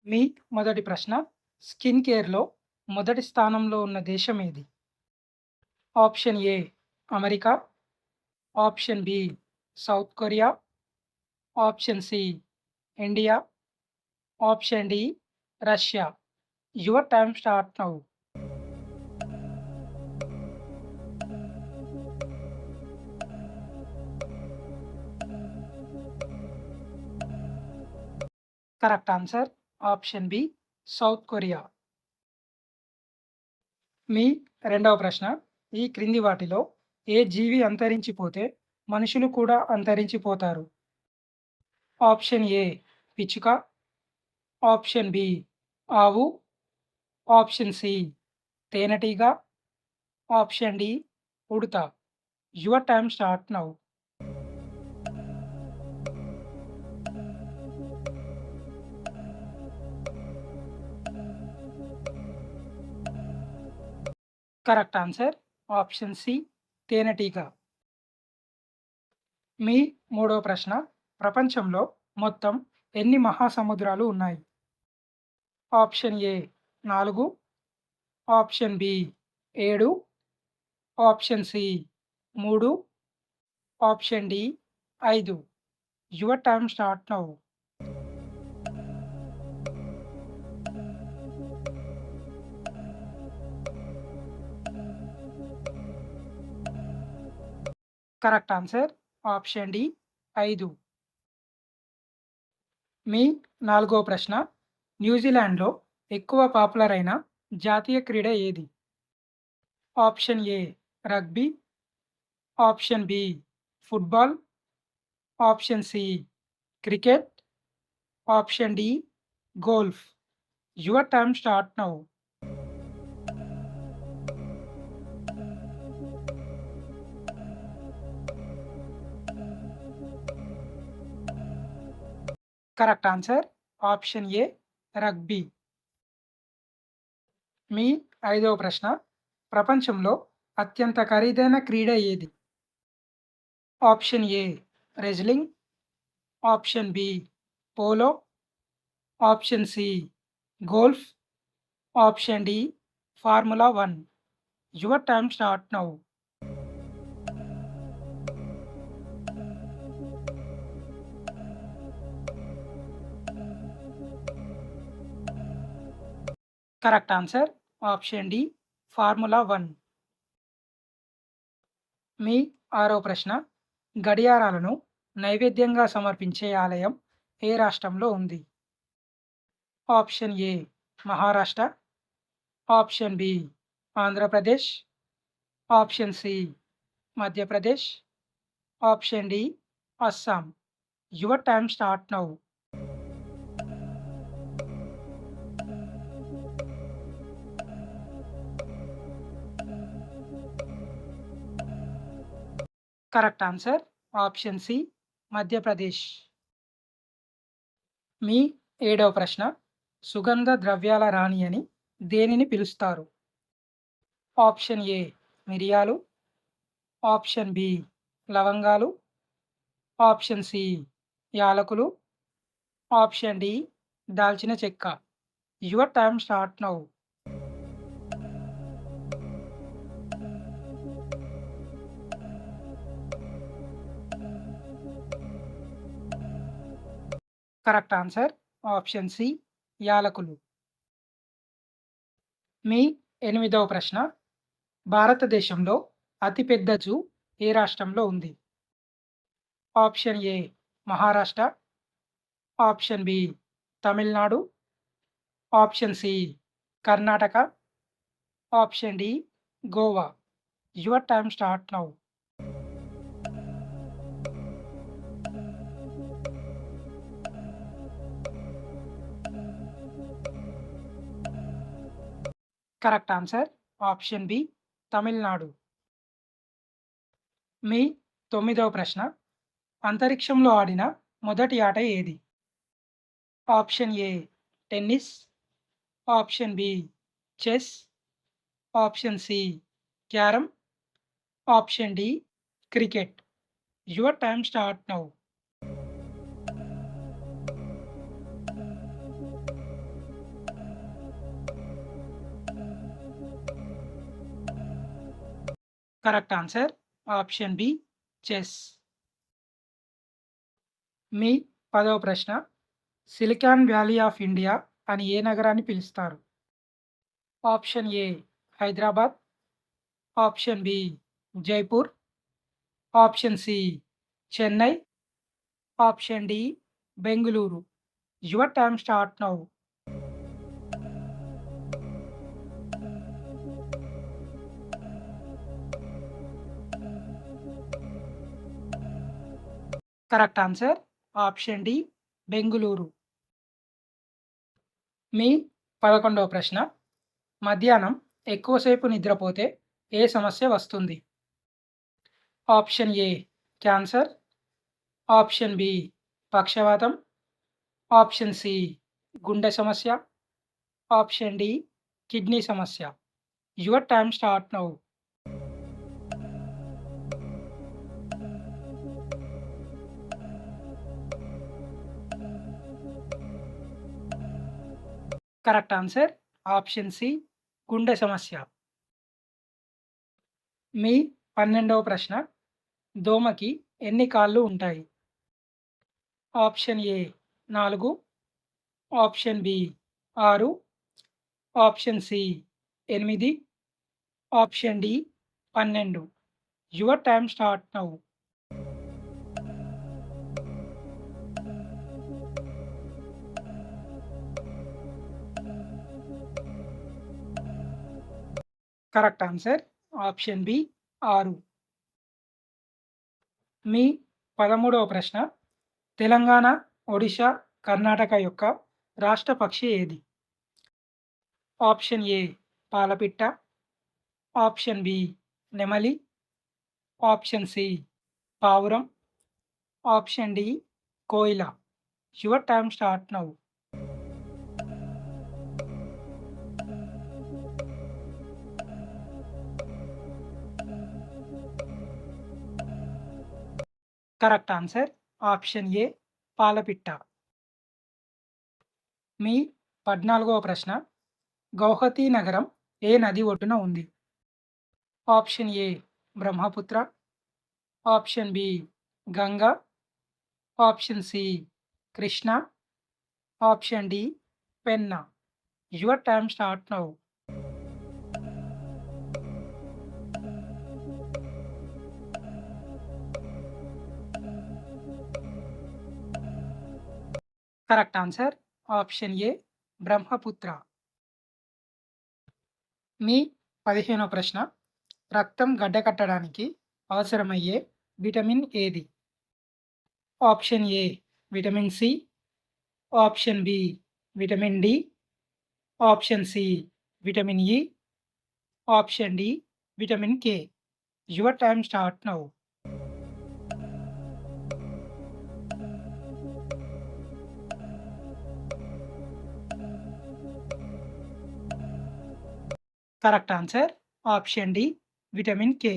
మీ మొదటి ప్రశ్న స్కిన్ కేర్‌లో మొదటి స్థానంలో ఉన్న దేశం ఏది? Option A America, option B South Korea, option C India, option D Russia. Your time start now. Correct answer option B South Korea. మీ రెండవ ప్రశ్న ఈ క్రింది వాటిలో ఏ జీవి అంతరించిపోతే మనుషులు కూడా అంతరించిపోతారు? ఆప్షన్ ఏ పిచ్చుక, ఆప్షన్ బి ఆవు, ఆప్షన్ సి తేనెటీగ, ఆప్షన్ డి ఉడత. Your time start now. Correct answer option C తేనెటీగ. మీ మూడవ ప్రశ్న ప్రపంచంలో మొత్తం ఎన్ని మహాసముద్రాలు ఉన్నాయి? Option A 4, option B 7, option C 3, option D 5. Your time start now. Correct answer option D 5. మీ నాలుగో ప్రశ్న న్యూజిలాండ్‌లో ఎక్కువ పాపులర్ అయిన జాతీయ క్రీడ ఏది? Option A rugby, option B football, option C cricket, option D golf. Your time start now. Correct answer option A rugby. మీ ఐదవ ప్రశ్న ప్రపంచంలో అత్యంత ఖరీదైన క్రీడ ఏది? Option A wrestling, option B polo, option C golf, option D formula 1. Your time start now. Correct answer option D formula 1. మీ ఆరో ప్రశ్న గడియారాలను నైవేద్యంగా సమర్పించే ఆలయం ఏ రాష్ట్రంలో ఉంది? Option A Maharashtra, option B Andhra Pradesh, option C Madhya Pradesh, option D Assam. Your time start now. Correct answer option C Madhya Pradesh. మీ ఏడవ ప్రశ్న సుగంధ ద్రవ్యాల రాణి అని దేనిని పిలుస్తారు? ఆప్షన్ ఏ మిరియాలు, ఆప్షన్ బి లవంగాలు, ఆప్షన్ సి యాలకులు, ఆప్షన్ డి దాల్చిన చెక్క. Your time start now. Correct answer option C యాలకులు. మీ ఎనిమిదవ ప్రశ్న భారతదేశంలో అతిపెద్ద జూ ఏ రాష్ట్రంలో ఉంది? Option A Maharashtra, option B Tamil Nadu, option C Karnataka, option D Goa. Your time start now. Correct answer option B Tamil Nadu. మీ తొమ్మిదవ ప్రశ్న అంతరిక్షంలో ఆడిన మొదటి ఆట ఏది? Option A tennis, option B chess, option C carrom, option D cricket. Your time start now. Correct answer option B chess. మీ 10వ ప్రశ్న సిలికాన్ వ్యాలీ ఆఫ్ ఇండియా అని ఏ నగరాన్ని పిలుస్తారు? Option A Hyderabad, option B Jaipur, option C Chennai, option D Bengaluru. Your time start now. Correct answer option D Bengaluru. మీ 11వ ప్రశ్న మధ్యాహ్నం ఎక్కువసేపు నిద్రపోతే ఏ సమస్య వస్తుంది? Option A cancer, option B పక్షవాతం, ఆప్షన్ సి గుండె సమస్య, ఆప్షన్ డి కిడ్నీ సమస్య. Your time start now. Correct answer option C గుండె సమస్య. మీ 12వ ప్రశ్న దోమకి ఎన్ని కాళ్ళు ఉంటాయి? Option A 4, option B 6, option C 8, option D 12. Your time start now. Correct answer option B 6. మీ 13వ ప్రశ్న తెలంగాణ, ఒడిశా, కర్ణాటక యొక్క రాష్ట్ర పక్షి ఏది? ఆప్షన్ ఏ పాలపిట్ట, ఆప్షన్ బి నెమలి, ఆప్షన్ సి పావురం, ఆప్షన్ డి కోయిల. Your time start now. Correct answer option A పాలపిట్ట. మీ 14వ ప్రశ్న గౌహతి నగరం ఏ నది ఒడ్డున ఉంది? Option A Brahmaputra, option B Ganga, option C Krishna, option D Penna. Your time start now. Correct answer option A Brahmaputra. మీ 15వ ప్రశ్న రక్తం గడ్డకట్టడానికి అవసరమయ్యే విటమిన్ ఏది? Option A vitamin C, option B vitamin D, option C vitamin E, option D vitamin K. Your time start now. Correct answer option D vitamin K.